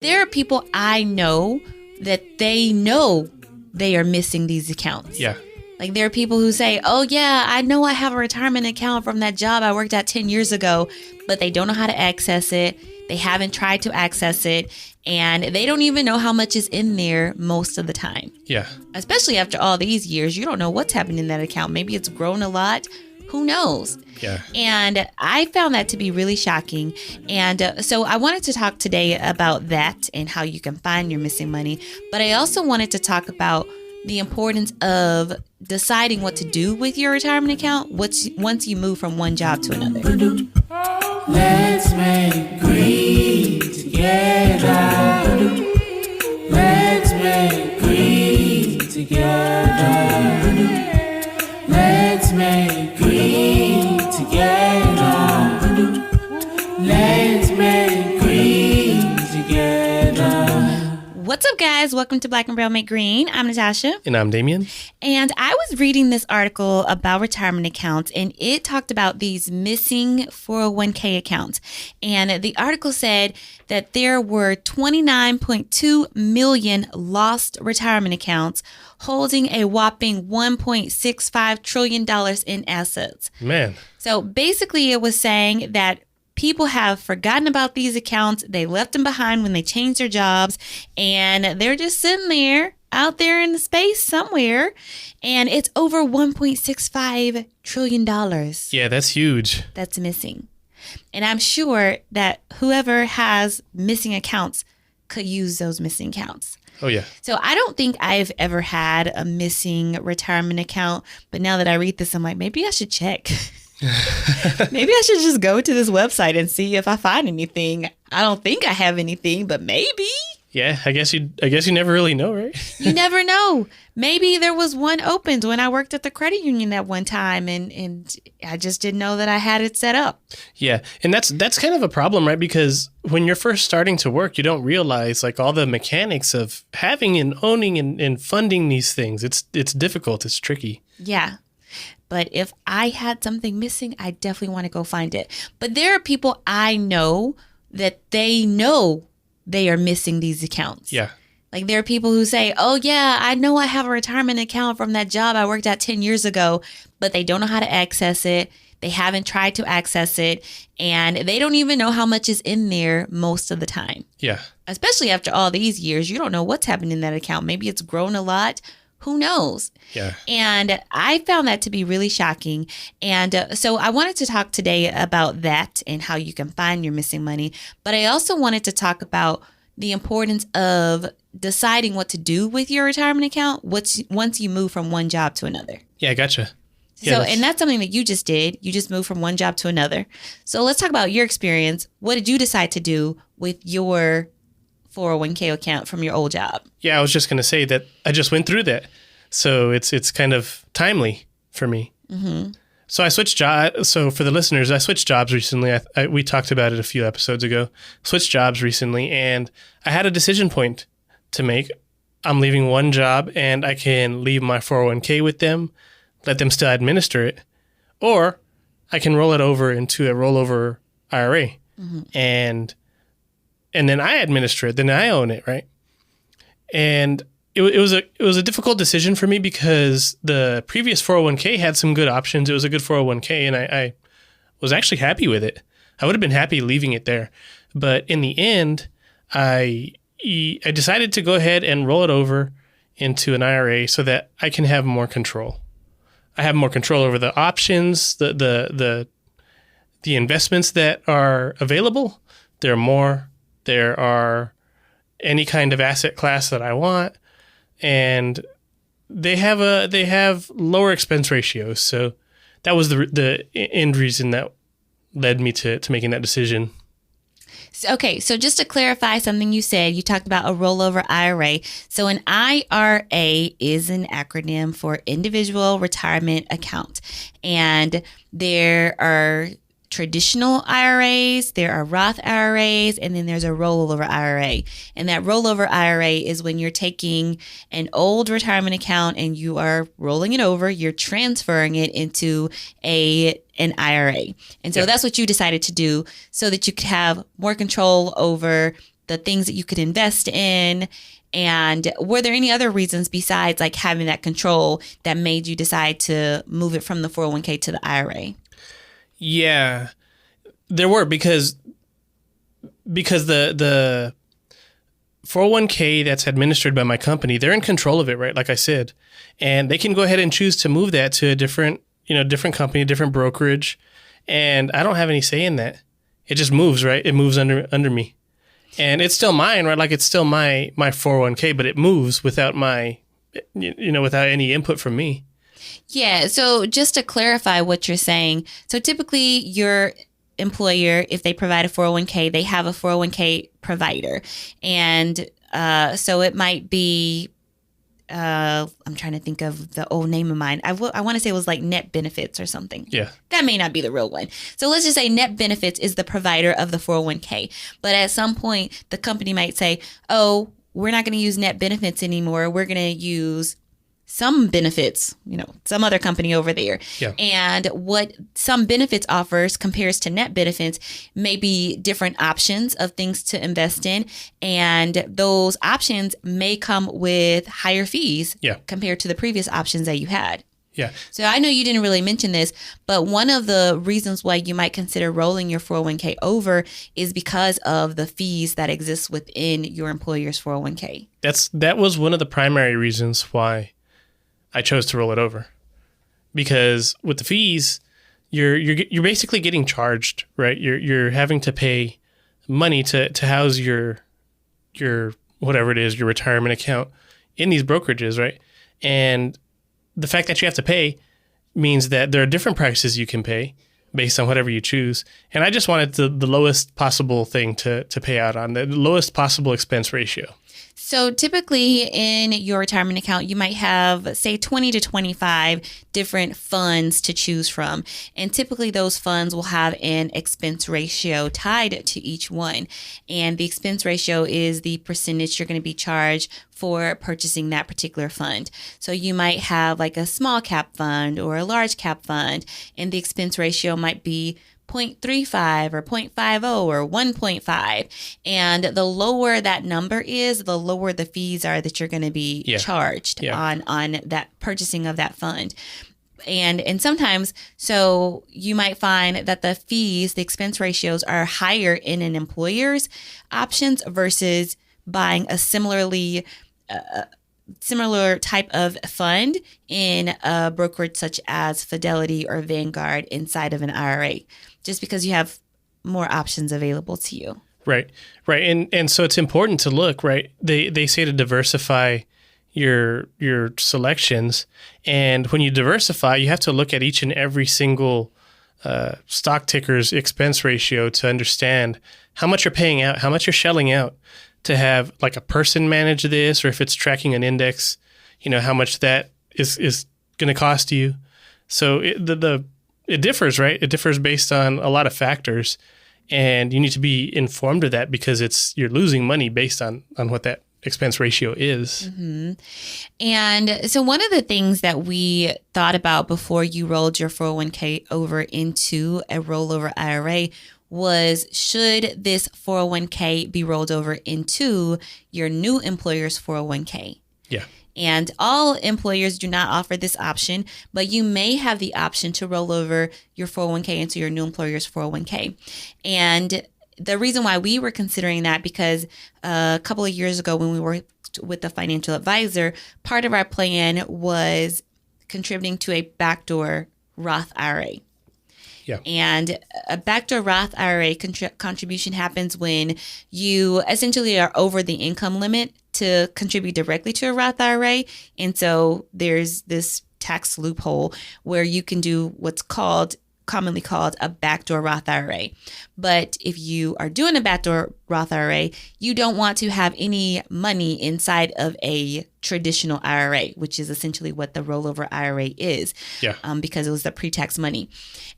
There are people I know that they know they are missing these accounts. Yeah. Like there are people who say, oh yeah, I know I have a retirement account from that job I worked at 10 years ago, but they don't know how to access it. They haven't tried to access it, and they don't even know how much is in there most of the time. Yeah. Especially after all these years, you don't know what's happened in that account. Maybe it's grown a lot. Who knows? Yeah. And I found that to be really shocking. And so I wanted to talk today about that and how you can find your missing money. But I also wanted to talk about the importance of deciding what to do with your retirement account once you move from one job to another. Let's make green together. Let's make green together. Let's make green together. Let's make green together. What's up, guys? Welcome to Black and Brown Make Green. I'm Natasha. And I'm Damien. And I was reading this article about retirement accounts, and it talked about these missing 401k accounts. And the article said that there were 29.2 million lost retirement accounts holding a whopping $1.65 trillion in assets. Man. So basically it was saying that people have forgotten about these accounts. They left them behind when they changed their jobs, and they're just sitting there out there in the space somewhere, and it's over $1.65 trillion. Yeah, that's huge. That's missing. And I'm sure that whoever has missing accounts could use those missing accounts. Oh, yeah. So I don't think I've ever had a missing retirement account, but now that I read this, I'm like, maybe I should check. Maybe I should just go to this website and see if I find anything. I don't think I have anything, but maybe. Yeah, I guess you never really know, right? You never know. Maybe there was one opened when I worked at the credit union at one time, and I just didn't know that I had it set up. Yeah, and that's kind of a problem, right? Because when you're first starting to work, you don't realize like all the mechanics of having and owning and funding these things. It's difficult. It's tricky. Yeah. But if I had something missing, I definitely want to go find it. But there are people I know that they know they are missing these accounts. Yeah. Like there are people who say, oh yeah, I know I have a retirement account from that job I worked at 10 years ago, but they don't know how to access it. They haven't tried to access it, and they don't even know how much is in there most of the time. Yeah. Especially after all these years, you don't know what's happened in that account. Maybe it's grown a lot. Who knows? Yeah. And I found that to be really shocking. And so I wanted to talk today about that and how you can find your missing money. But I also wanted to talk about the importance of deciding what to do with your retirement account once you move from one job to another. Yeah, gotcha. Yeah, And that's something that you just did. You just moved from one job to another. So let's talk about your experience. What did you decide to do with your 401k account from your old job? Yeah, I was just going to say that I just went through that. So it's kind of timely for me. Mm-hmm. So I switched jobs. So for the listeners, I switched jobs recently. We talked about it a few episodes ago. Switched jobs recently, and I had a decision point to make. I'm leaving one job, and I can leave my 401k with them, let them still administer it, or I can roll it over into a rollover IRA, mm-hmm. and then I administer it. Then I own it, right? And it was a difficult decision for me because the previous 401k had some good options. It was a good 401k, and I was actually happy with it. I would have been happy leaving it there. But in the end, I decided to go ahead and roll it over into an IRA so that I can have more control. I have more control over the options, the investments that are available. There are any kind of asset class that I want. And they have lower expense ratios. So that was the end reason that led me to making that decision. Okay, so just to clarify something you said, you talked about a rollover IRA. So an IRA is an acronym for Individual Retirement Account. And there are traditional IRAs, there are Roth IRAs, and then there's a rollover IRA. And that rollover IRA is when you're taking an old retirement account and you are rolling it over, you're transferring it into an IRA. And so that's what you decided to do so that you could have more control over the things that you could invest in? And were there any other reasons besides like having that control that made you decide to move it from the 401k to the IRA? Yeah, there were because the 401k that's administered by my company, they're in control of it, right? Like I said, and they can go ahead and choose to move that to a different company, a different brokerage, and I don't have any say in that. It just moves, right? It moves under me, and it's still mine, right? Like it's still my 401k, but it moves without without any input from me. Yeah. So just to clarify what you're saying, so typically your employer, if they provide a 401k, they have a 401k provider. And so it might be, I'm trying to think of the old name of mine. I want to say it was like Net Benefits or something. Yeah. That may not be the real one. So let's just say Net Benefits is the provider of the 401k. But at some point, the company might say, oh, we're not going to use Net Benefits anymore. We're going to use some benefits, some other company over there. Yeah. And what some benefits offers compares to Net Benefits may be different options of things to invest in. And those options may come with higher fees compared to the previous options that you had. Yeah. So I know you didn't really mention this, but one of the reasons why you might consider rolling your 401k over is because of the fees that exist within your employer's 401k. That was one of the primary reasons why I chose to roll it over, because with the fees, you're basically getting charged, right? You're having to pay money to house your whatever it is, your retirement account in these brokerages, right? And the fact that you have to pay means that there are different prices you can pay based on whatever you choose. And I just wanted the lowest possible thing to pay out on, the lowest possible expense ratio. So typically in your retirement account, you might have, say, 20 to 25 different funds to choose from. And typically those funds will have an expense ratio tied to each one. And the expense ratio is the percentage you're going to be charged for purchasing that particular fund. So you might have like a small cap fund or a large cap fund, and the expense ratio might be 0.35 or 0.50 or 1.5. And the lower that number is, the lower the fees are that you're going to be charged on that purchasing of that fund. And sometimes, so you might find that the fees, the expense ratios are higher in an employer's options versus buying a similar type of fund in a brokerage such as Fidelity or Vanguard inside of an IRA, just because you have more options available to you. Right. And so it's important to look, right? They say to diversify your selections. And when you diversify, you have to look at each and every single stock ticker's expense ratio to understand how much you're paying out, how much you're shelling out to have like a person manage this, or if it's tracking an index, how much that is going to cost you. So it differs, right? It differs based on a lot of factors, and you need to be informed of that because you're losing money based on what that expense ratio is. Mm-hmm. And so one of the things that we thought about before you rolled your 401k over into a rollover IRA was, should this 401k be rolled over into your new employer's 401k? Yeah. And all employers do not offer this option, but you may have the option to roll over your 401k into your new employer's 401k. And the reason why we were considering that, because a couple of years ago when we worked with the financial advisor, part of our plan was contributing to a backdoor Roth IRA. Yeah. And a backdoor Roth IRA contribution happens when you essentially are over the income limit to contribute directly to a Roth IRA. And so there's this tax loophole where you can do what's commonly called a backdoor Roth IRA. But if you are doing a backdoor Roth IRA, you don't want to have any money inside of a traditional IRA, which is essentially what the rollover IRA is, because it was the pre-tax money.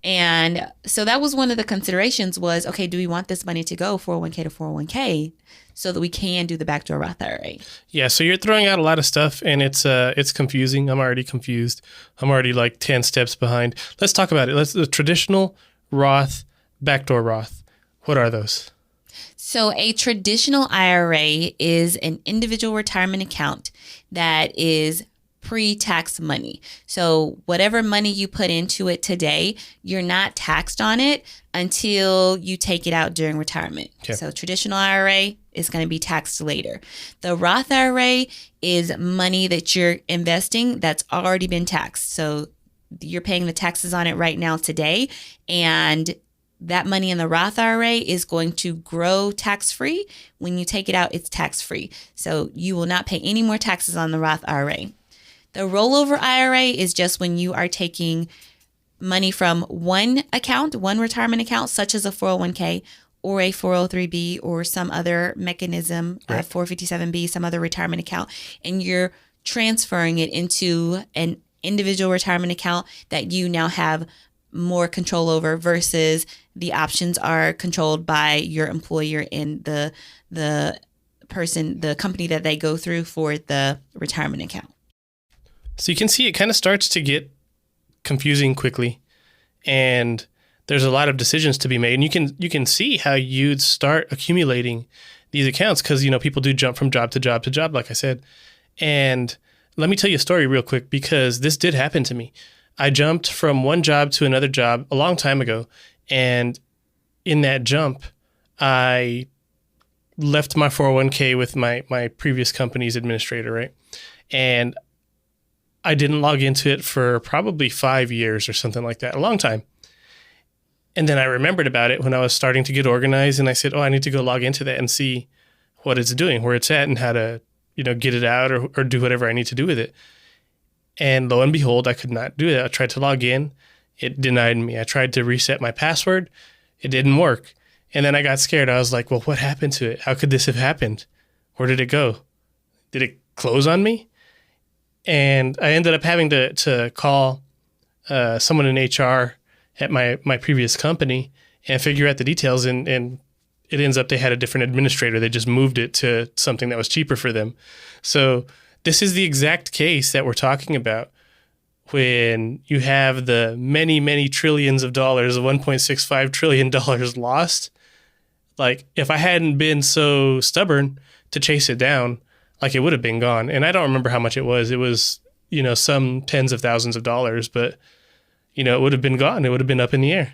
And so that was one of the considerations was, okay, do we want this money to go 401k to 401k so that we can do the backdoor Roth IRA? Yeah, so you're throwing out a lot of stuff, and it's confusing. I'm already confused. I'm already like 10 steps behind. Let's talk about it. The traditional Roth, backdoor Roth. What are those? So a traditional IRA is an individual retirement account that is pre-tax money. So whatever money you put into it today, you're not taxed on it until you take it out during retirement. Okay. So traditional IRA is going to be taxed later. The Roth IRA is money that you're investing that's already been taxed. So you're paying the taxes on it right now today, and that money in the Roth IRA is going to grow tax-free. When you take it out, it's tax-free. So you will not pay any more taxes on the Roth IRA. The rollover IRA is just when you are taking money from one account, one retirement account, such as a 401k or a 403b or some other mechanism, right. 457b, some other retirement account, and you're transferring it into an individual retirement account that you now have more control over, versus the options are controlled by your employer and the company that they go through for the retirement account. So you can see it kind of starts to get confusing quickly, and there's a lot of decisions to be made. And you can see how you'd start accumulating these accounts because, people do jump from job to job to job, like I said. And let me tell you a story real quick, because this did happen to me. I jumped from one job to another job a long time ago, and in that jump, I left my 401k with my previous company's administrator, right? And I didn't log into it for probably 5 years or something like that, a long time. And then I remembered about it when I was starting to get organized, and I said, I need to go log into that and see what it's doing, where it's at, and how to, get it out or do whatever I need to do with it. And lo and behold, I could not do that. I tried to log in. It denied me. I tried to reset my password. It didn't work. And then I got scared. I was like, well, what happened to it? How could this have happened? Where did it go? Did it close on me? And I ended up having to call someone in HR at my previous company and figure out the details. And it ends up they had a different administrator. They just moved it to something that was cheaper for them. So this is the exact case that we're talking about when you have the many, many trillions of dollars, $1.65 trillion lost. Like, if I hadn't been so stubborn to chase it down, like, it would have been gone. And I don't remember how much it was. It was, some tens of thousands of dollars, but, it would have been gone. It would have been up in the air.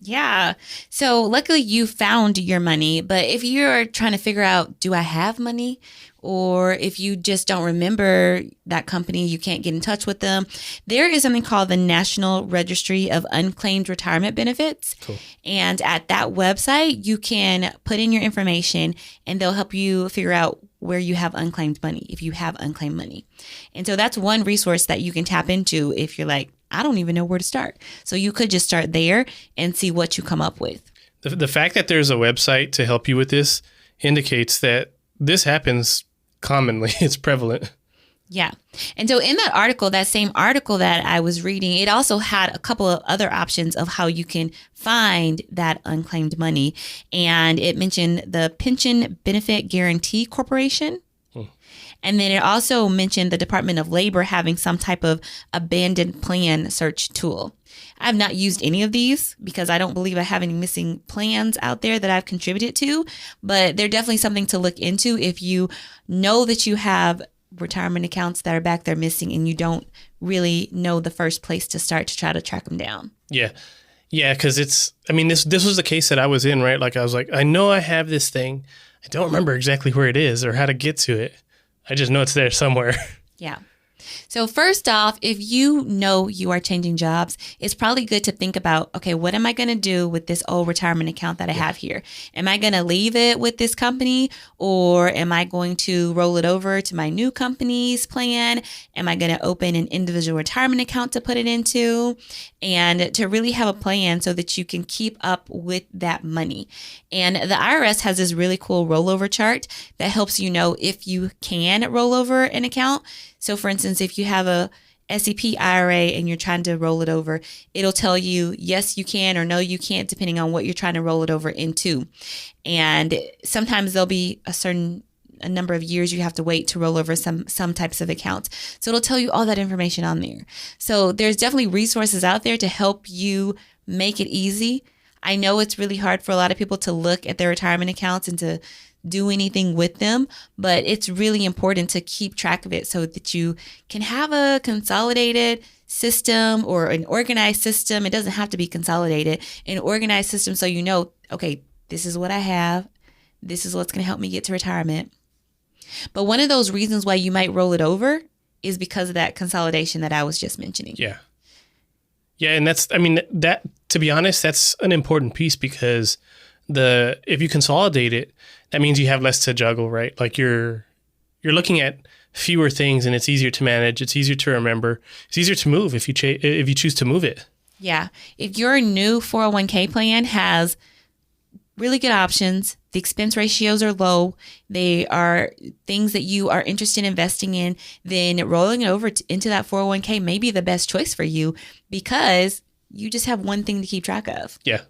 Yeah. So luckily you found your money, but if you're trying to figure out, do I have money? Or if you just don't remember that company, you can't get in touch with them, there is something called the National Registry of Unclaimed Retirement Benefits. Cool. And at that website, you can put in your information and they'll help you figure out where you have unclaimed money, if you have unclaimed money. And so that's one resource that you can tap into if you're like, I don't even know where to start. So you could just start there and see what you come up with. The fact that there's a website to help you with this indicates that this happens commonly. It's prevalent. Yeah. And so in that same article that I was reading, it also had a couple of other options of how you can find that unclaimed money. And it mentioned the Pension Benefit Guarantee Corporation. And then it also mentioned the Department of Labor having some type of abandoned plan search tool. I've not used any of these because I don't believe I have any missing plans out there that I've contributed to, but they're definitely something to look into if you know that you have retirement accounts that are back there missing and you don't really know the first place to start to try to track them down. Yeah. Yeah, because this was the case that I was in, right? Like, I was like, I know I have this thing. I don't remember exactly where it is or how to get to it. I just know it's there somewhere. Yeah. So first off, if you know you are changing jobs, it's probably good to think about, okay, what am I going to do with this old retirement account that I have here? Am I going to leave it with this company, or am I going to roll it over to my new company's plan? Am I going to open an individual retirement account to put it into? And to really have a plan so that you can keep up with that money. And the IRS has this really cool rollover chart that helps you know if you can roll over an account. So for instance, if you have a SEP IRA and you're trying to roll it over, it'll tell you, yes, you can, or no, you can't, depending on what you're trying to roll it over into. And sometimes there'll be a number of years you have to wait to roll over some types of accounts. So it'll tell you all that information on there. So there's definitely resources out there to help you make it easy. I know it's really hard for a lot of people to look at their retirement accounts and to do anything with them, but it's really important to keep track of it so that you can have a consolidated system or an organized system. It doesn't have to be consolidated, an organized system, so you know, okay, this is what I have. This is what's going to help me get to retirement. But one of those reasons why you might roll it over is because of that consolidation that I was just mentioning. Yeah. Yeah. And that, to be honest, that's an important piece because if you consolidate it, that means you have less to juggle, right? Like you're looking at fewer things and it's easier to manage. It's easier to remember. It's easier to move if you choose to move it. Yeah. If your new 401k plan has really good options, the expense ratios are low, they are things that you are interested in investing in, then rolling it over into that 401k may be the best choice for you because you just have one thing to keep track of. Yeah.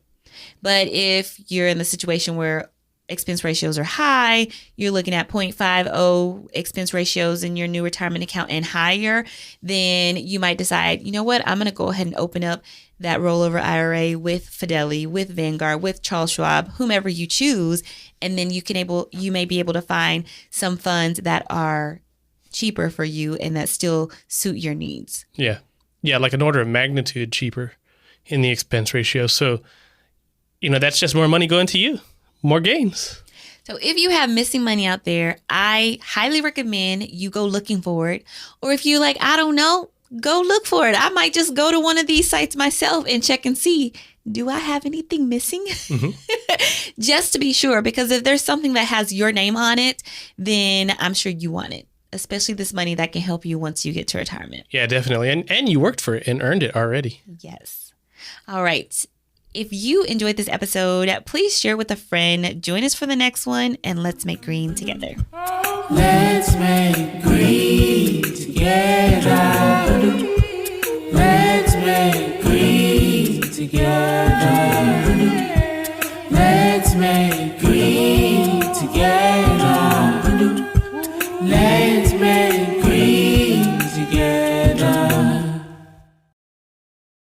But if you're in the situation where expense ratios are high, you're looking at 0.50 expense ratios in your new retirement account and higher, then you might decide, you know what, I'm going to go ahead and open up that rollover IRA with Fidelity, with Vanguard, with Charles Schwab, whomever you choose. And then you may be able to find some funds that are cheaper for you and that still suit your needs. Yeah. Yeah. Like an order of magnitude cheaper in the expense ratio. So, that's just more money going to you, more gains. So if you have missing money out there, I highly recommend you go looking for it. Or if you're like, I don't know, go look for it. I might just go to one of these sites myself and check and see, do I have anything missing? Mm-hmm. Just to be sure, because if there's something that has your name on it, then I'm sure you want it, especially this money that can help you once you get to retirement. Yeah, definitely. And you worked for it and earned it already. Yes. All right. If you enjoyed this episode, please share with a friend. Join us for the next one, and let's make green together. Let's make green together. Let's make green together. Let's make green together. Let's make